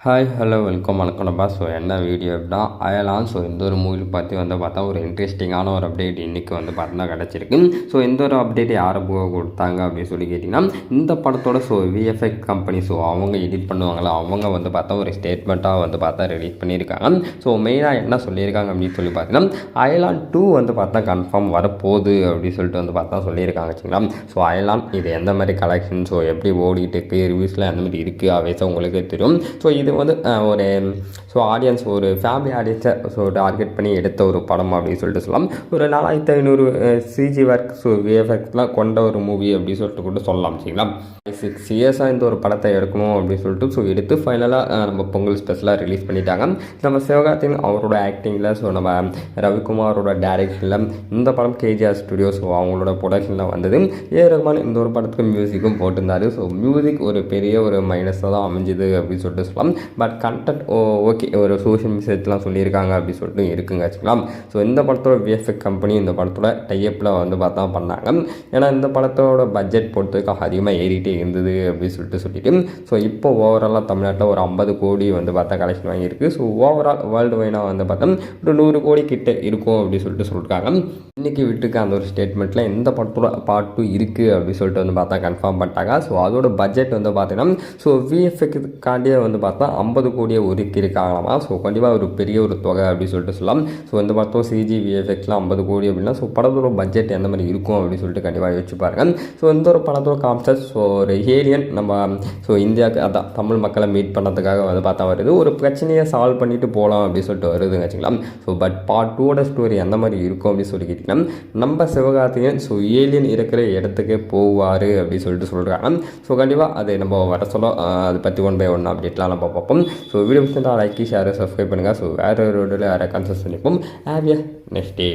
Hi hello welcome வணக்கம்ப்பா. So என்ன video அப்படின்னா அயலான். ஸோ இந்த ஒரு மூவி பற்றி பார்த்தா ஒரு இன்ட்ரெஸ்டிங்கான ஒரு அப்டேட் இன்றைக்கி பார்த்தீங்கன்னா கிடச்சிருக்கு. ஸோ இந்த ஒரு அப்டேட் யாரை கொடுத்தாங்க அப்படின்னு சொல்லி கேட்டிங்கன்னா, இந்த படத்தோட விஎஃப்எக்ஸ் கம்பெனி அவங்க எடிட் பண்ணுவாங்களா, அவங்க பார்த்தா ஒரு ஸ்டேட்மெண்ட்டாக பார்த்தா ரிலீஸ் பண்ணியிருக்காங்க. ஸோ மெயினாக என்ன சொல்லியிருக்காங்க அப்படின்னு சொல்லி பார்த்தீங்கன்னா, அயலான் 2 பார்த்தா கன்ஃபார்ம் வரப்போகுது அப்படின்னு சொல்லிட்டு பார்த்தா சொல்லியிருக்காங்க வச்சுங்களா. ஸோ அயலான் இது எந்த மாதிரி கலெக்ஷன், ஸோ எப்படி ஓடிட்டு இருக்குது, ரிவ்யூஸில் எந்த மாதிரி இருக்குது அவைஸாக உங்களுக்கு தெரியும். ஸோ இது ஒரு ஆடியன்ஸ், ஒரு ஃபேமிலி ஆடியன்ஸை டார்கெட் பண்ணி எடுத்த ஒரு படம் அப்படின்னு சொல்லிட்டு சொல்லலாம். ஒரு 4500 சிஜி ஒர்க், விஎஃப்எக்ஸ்லாம் கொண்ட ஒரு மூவி அப்படின்னு சொல்லிட்டு கூட சொல்லலாம் சரிங்களா. 6 இயர்ஸாக இந்த ஒரு படத்தை எடுக்கணும் அப்படின்னு சொல்லிட்டு எடுத்து ஃபைனலாக நம்ம பொங்கல் ஸ்பெஷலாக ரிலீஸ் பண்ணிட்டாங்க. நம்ம சிவகார்த்திகேயன் அவரோட ஆக்டிங்கில், நம்ம ரவிக்குமாரோட டைரக்ஷனில் இந்த படம் கேஜிஆர் ஸ்டுடியோ அவங்களோட ப்ரொடக்ஷனில் வந்தது. ரஹ்மான் இந்த ஒரு படத்துக்கு மியூசிக்கும் போட்டிருந்தார். மியூசிக் ஒரு பெரிய ஒரு மைனஸாக தான் அமைஞ்சுது அப்படின்னு சொல்லிட்டு சொல்லலாம். பட் கண்டென்ட் ஓகே, ஒரு சோஷியல் மெசேஜ்லாம் சொல்லியிருக்காங்க அப்படின்னு சொல்லிட்டு இருக்குங்க வச்சுக்கலாம். இந்த படத்தோட விஎஃப்எக்ஸ் கம்பெனி இந்த படத்தோட டைப்பில் பார்த்தா பண்ணாங்க. ஏன்னா இந்த படத்தோட பட்ஜெட் பொறுத்தவரைக்கும் அதிகமாக ஏறிட்டே இருந்தது அப்படின்னு சொல்லிட்டு இப்போ ஓவராலாக தமிழ்நாட்டில் ஒரு 50 கோடி பார்த்தா கலெக்ஷன் வாங்கியிருக்கு. ஓவரால் வேர்ல்டு வைனாக பார்த்தா ஒரு 100 கோடி கிட்ட இருக்கும் அப்படின்னு சொல்லியிருக்காங்க. இன்றைக்கி விட்டுருக்க அந்த ஒரு ஸ்டேட்மெண்ட்டில் இந்த படத்தோட பார்ட் 2 இருக்குது அப்படின்னு சொல்லிட்டு பார்த்தா கன்ஃபார்ம் பண்ணிட்டாங்க. அதோட பட்ஜெட் பார்த்தீங்கன்னா விஎஃப்எக்ஸ்க்காண்டியே பார்த்தா 50 கோடியை ஒதுக்கி இருக்காங்களாமா. கண்டிப்பாக ஒரு பெரிய ஒரு தொகை அப்படின்னு சொல்லிட்டு சொல்லலாம். இந்த படத்தோட சிஜி விஎஃப்எக்ஸ்லாம் 50 கோடி அப்படின்னா படத்தோட பட்ஜெட் எந்த மாதிரி இருக்கும் அப்படின்னு சொல்லிட்டு கண்டிப்பாக யோசிச்சு பாருங்கள். இந்த ஒரு படத்தோட கான்செப்ட் ஒரு ஏலியன் நம்ம இந்தியாவுக்கு அதான் தமிழ் மக்களை மீட் பண்ணுறதுக்காக பார்த்தா வருது. ஒரு பிரச்சனையை சால்வ் பண்ணிட்டு போகலாம் அப்படின்னு சொல்லிட்டு வருதுங்க வச்சுக்கலாம். பட் பார்ட் 2ஓட ஸ்டோரி எந்த மாதிரி இருக்கும் அப்படின்னு சொல்லி கேட்டிங்கன்னா, நம்ம சிவகார்த்திகேயன் ஏலியன் இருக்கிற இடத்துக்கே போவார் அப்படின்னு சொல்கிறாங்க. கண்டிப்பாக அது நம்ம வர சொல்ல அதை பற்றி 1 by 1 அப்டேட்லாம் நம்ம பார்ப்போம். வீடியோ பிடிச்சிருந்தா லைக் ஷேர் சப்ஸ்கிரைப் பண்ணுங்கள். வேறு ஒரு வீடியோவில் வேறு கன்சல்ட் பண்ணிப்போம். Have a next day.